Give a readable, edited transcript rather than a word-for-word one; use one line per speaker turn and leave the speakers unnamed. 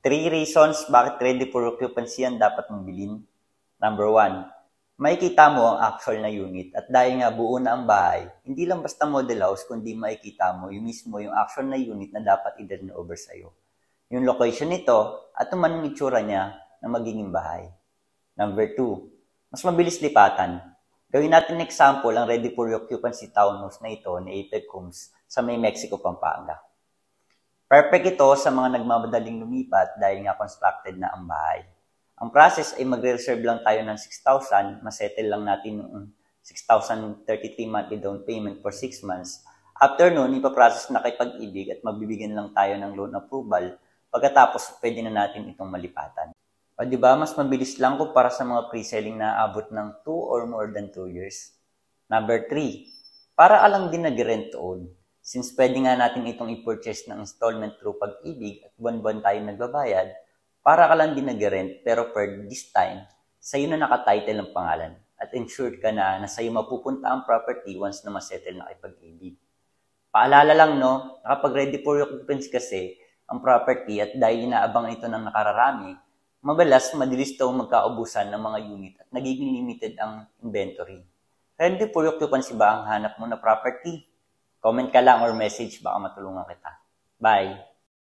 3 reasons bakit ready for occupancy yan dapat mong bilhin. Number 1, makikita mo ang actual na unit at dahil nga buo na ang bahay, hindi lang basta model house kundi makikita mo yung mismo yung actual na unit na dapat i-turn over sa'yo. Yung location nito at naman ang itsura niya na magiging bahay. Number 2, mas mabilis lipatan. Gawin natin example ang ready for occupancy townhouse na ito ni Apex Homes sa May Mexico, Pampanga. Perfect ito sa mga nagmamadaling lumipat dahil nga constructed na ang bahay. Ang process ay magre-reserve lang tayo ng 6,000, masettle lang natin yung 6,033 monthly down payment for 6 months. After nun, ipaprocess na kay Pag-ibig at magbibigyan lang tayo ng loan approval. Pagkatapos, pwede na natin itong malipatan. O diba, mas mabilis lang kumpara sa mga pre-selling na abot ng 2 or more than 2 years. Number 3, para alang din nag-rent to own. Since pwede nga natin itong i-purchase ng installment through Pag-ibig at buwan-buwan tayo nagbabayad, para ka lang din nag-rent pero per this time, sa'yo na nakatitle ang pangalan at ensured ka na sa'yo mapupunta ang property once na masettle na kay Pag-ibig. Paalala lang no, kapag ready for occupancy kasi ang property at dahil inaabang ito ng nakararami, madalis daw magkaubusan ng mga unit at nagiging limited ang inventory. Ready for occupancy ba ang hanap mo na property? Comment ka lang or message, baka matulungan kita. Bye!